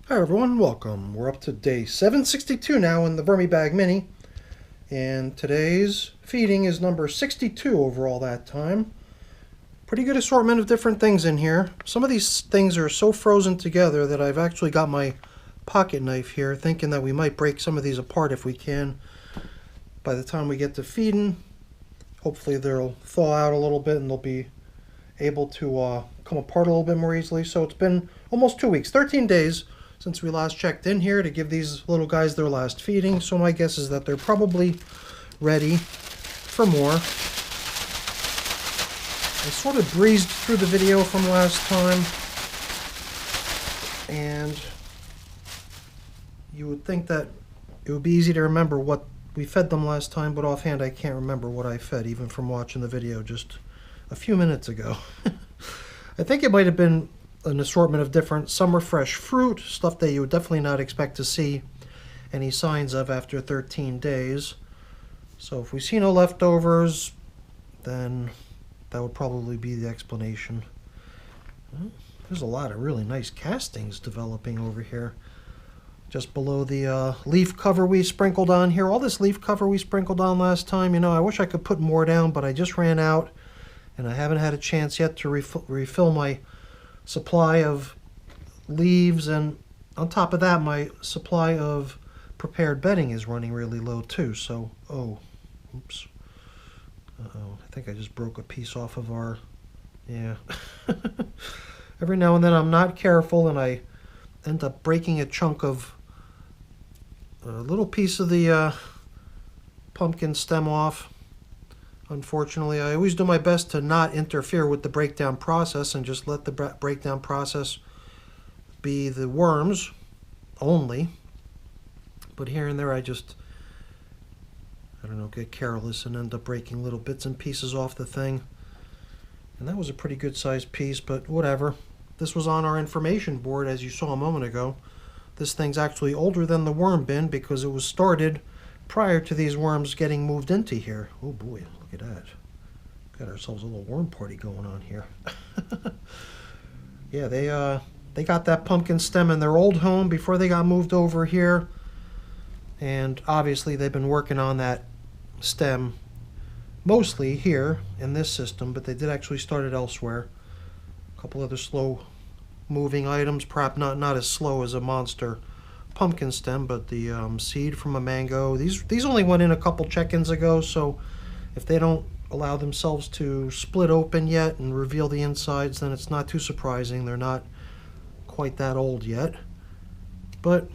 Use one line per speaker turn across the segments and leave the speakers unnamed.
Hi everyone, welcome. We're up to day 762 now in the VermiBag Mini, and today's feeding is number 62 overall that time. Pretty good assortment of different things in here. Some of these things are so frozen together that I've actually got my pocket knife here, thinking that we might break some of these apart if we can. By the time we get to feeding, hopefully they'll thaw out a little bit and they'll be able to come apart a little bit more easily. So it's been almost 2 weeks, 13 days since we last checked in here to give these little guys their last feeding. So my guess is that they're probably ready for more. I sort of breezed through the video from last time, and you would think that it would be easy to remember what we fed them last time, but offhand I can't remember what I fed even from watching the video just a few minutes ago. I think it might have been an assortment of different summer fresh fruit, stuff that you would definitely not expect to see any signs of after 13 days. So if we see no leftovers, then that would probably be the explanation. There's a lot of really nice castings developing over here. Just below the leaf cover we sprinkled on here. All this leaf cover we sprinkled on last time, you know, I wish I could put more down, but I just ran out, and I haven't had a chance yet to refill my supply of leaves, and on top of that my supply of prepared bedding is running really low too. So oops, I think I just broke a piece off of our, every now and then I'm not careful and I end up breaking a chunk of a little piece of the pumpkin stem off. Unfortunately, I always do my best to not interfere with the breakdown process and just let the breakdown process be the worms only. But here and there I don't know, get careless and end up breaking little bits and pieces off the thing. And that was a pretty good sized piece, but whatever. This was on our information board, as you saw a moment ago. This thing's actually older than the worm bin because it was started prior to these worms getting moved into here. Oh boy, look at that. Got ourselves a little worm party going on here. Yeah, they got that pumpkin stem in their old home before they got moved over here. And obviously they've been working on that stem mostly here in this system, but they did actually start it elsewhere. A couple other slow moving items, perhaps not as slow as a monster pumpkin stem, but the seed from a mango. These only went in a couple check-ins ago, so if they don't allow themselves to split open yet and reveal the insides, then it's not too surprising. They're not quite that old yet. But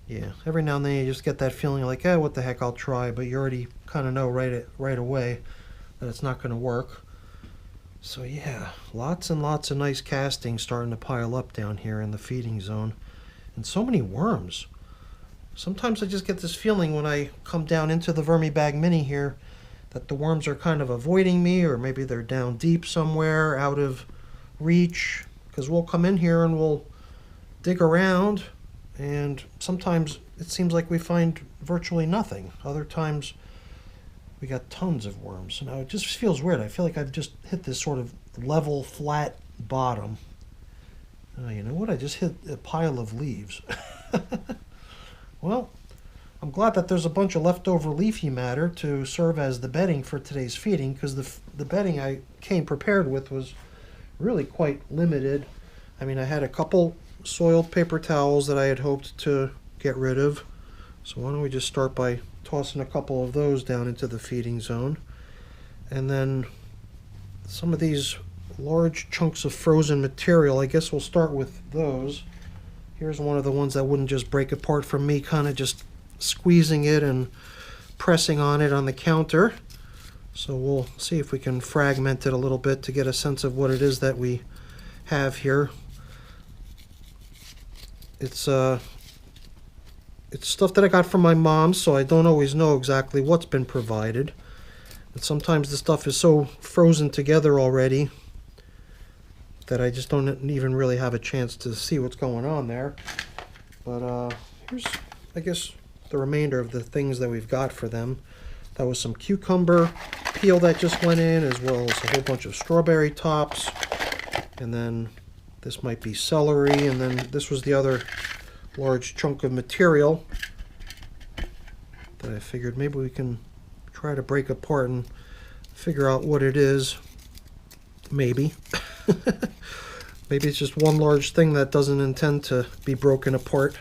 yeah, every now and then you just get that feeling like, what the heck, I'll try, but you already kind of know right away that it's not going to work. So yeah, lots and lots of nice castings starting to pile up down here in the feeding zone. And so many worms. Sometimes I just get this feeling when I come down into the VermiBag Mini here that the worms are kind of avoiding me, or maybe they're down deep somewhere out of reach, because we'll come in here and we'll dig around, and sometimes it seems like we find virtually nothing. Other times we got tons of worms. Now it just feels weird. I feel like I've just hit this sort of level, flat bottom. You know what? I just hit a pile of leaves. Well, I'm glad that there's a bunch of leftover leafy matter to serve as the bedding for today's feeding, because the bedding I came prepared with was really quite limited. I mean, I had a couple soiled paper towels that I had hoped to get rid of. So why don't we just start by tossing a couple of those down into the feeding zone. And then some of these large chunks of frozen material, I guess we'll start with those. Here's one of the ones that wouldn't just break apart from me kind of just squeezing it and pressing on it on the counter. So we'll see if we can fragment it a little bit to get a sense of what it is that we have here. It's stuff that I got from my mom, so I don't always know exactly what's been provided. And sometimes the stuff is so frozen together already that I just don't even really have a chance to see what's going on there. But here's, I guess, the remainder of the things that we've got for them. That was some cucumber peel that just went in, as well as a whole bunch of strawberry tops. And then This might be celery, and then this was the other large chunk of material that I figured maybe we can try to break apart and figure out what it is. Maybe. Maybe it's just one large thing that doesn't intend to be broken apart.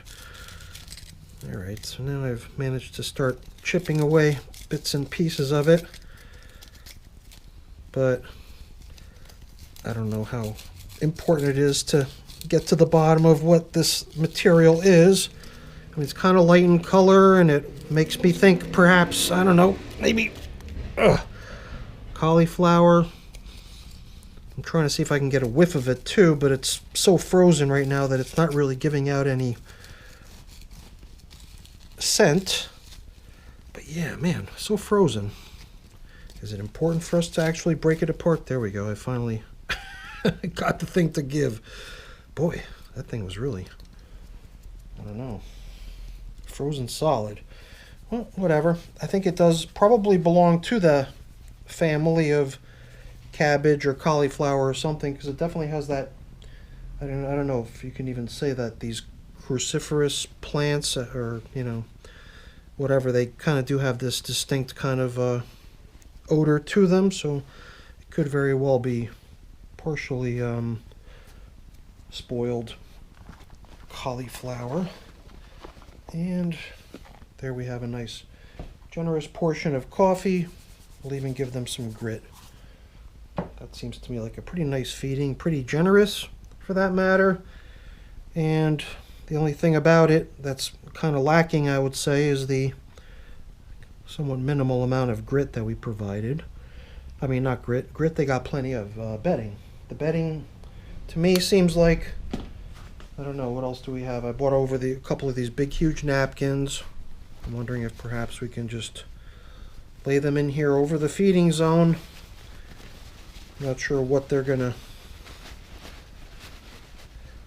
Alright, so now I've managed to start chipping away bits and pieces of it. But I don't know how important it is to get to the bottom of what this material is. I mean, it's kind of light in color, and it makes me think perhaps, I don't know, maybe cauliflower. I'm trying to see if I can get a whiff of it too, but it's so frozen right now that it's not really giving out any scent. But yeah, man, so frozen. Is it important for us to actually break it apart? There we go. I finally got the thing to give. Boy, that thing was really, I don't know, frozen solid. Well, whatever. I think it does probably belong to the family of cabbage or cauliflower or something, because it definitely has that, I don't know if you can even say that, these cruciferous plants, or, you know, whatever, they kind of do have this distinct kind of odor to them, so it could very well be partially spoiled cauliflower. And there we have a nice generous portion of coffee. We'll even give them some grit. That seems to me like a pretty nice feeding, pretty generous for that matter. And the only thing about it that's kind of lacking, I would say, is the somewhat minimal amount of grit that we provided. I mean, not grit. Grit they got plenty of. Bedding. The bedding, to me, seems like, I don't know, what else do we have? I bought over a couple of these big, huge napkins. I'm wondering if perhaps we can just lay them in here over the feeding zone. Not sure what they're going to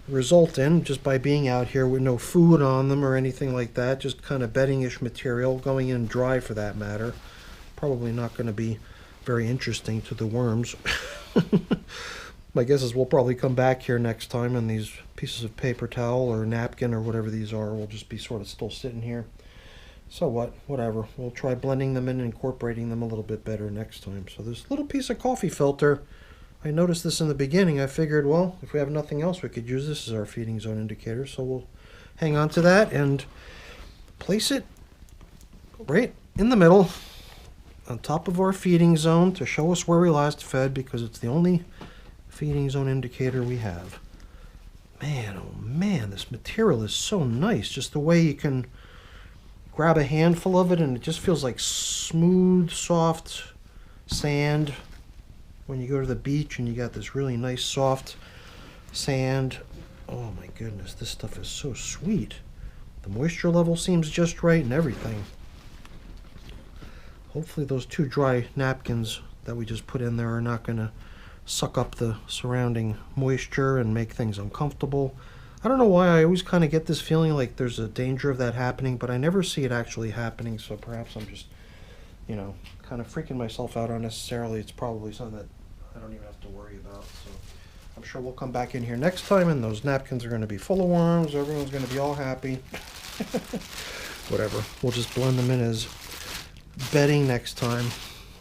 result in just by being out here with no food on them or anything like that. Just kind of bedding-ish material, going in dry for that matter. Probably not going to be very interesting to the worms. My guess is we'll probably come back here next time, and these pieces of paper towel or napkin or whatever these are will just be sort of still sitting here. So what? Whatever. We'll try blending them in and incorporating them a little bit better next time. So this little piece of coffee filter, I noticed this in the beginning. I figured, well, if we have nothing else, we could use this as our feeding zone indicator. So we'll hang on to that and place it right in the middle on top of our feeding zone to show us where we last fed, because it's the only feeding zone indicator we have. Man, oh man, this material is so nice. Just the way you can grab a handful of it and it just feels like smooth, soft sand. When you go to the beach and you got this really nice soft sand. Oh my goodness, this stuff is so sweet. The moisture level seems just right and everything. Hopefully those 2 dry napkins that we just put in there are not going to suck up the surrounding moisture and make things uncomfortable. I don't know why I always kind of get this feeling like there's a danger of that happening, but I never see it actually happening, so perhaps I'm just, you know, kind of freaking myself out unnecessarily. It's probably something that I don't even have to worry about. So I'm sure we'll come back in here next time and those napkins are going to be full of worms. Everyone's going to be all happy. Whatever. We'll just blend them in as bedding next time.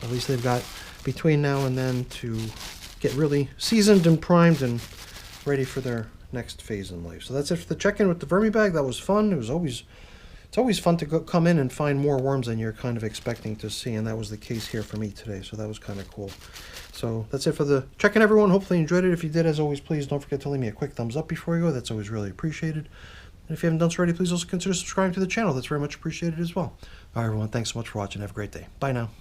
At least they've got between now and then to get really seasoned and primed and ready for their next phase in life. So that's it for the check-in with the VermiBag. That was fun. It's always fun to come in and find more worms than you're kind of expecting to see, and that was the case here for me today, so that was kind of cool. So that's it for the check-in, everyone. Hopefully you enjoyed it. If you did, as always, please don't forget to leave me a quick thumbs up before you go. That's always really appreciated. And if you haven't done so already, please also consider subscribing to the channel. That's very much appreciated as well. All right, everyone, thanks so much for watching. Have a great day. Bye now.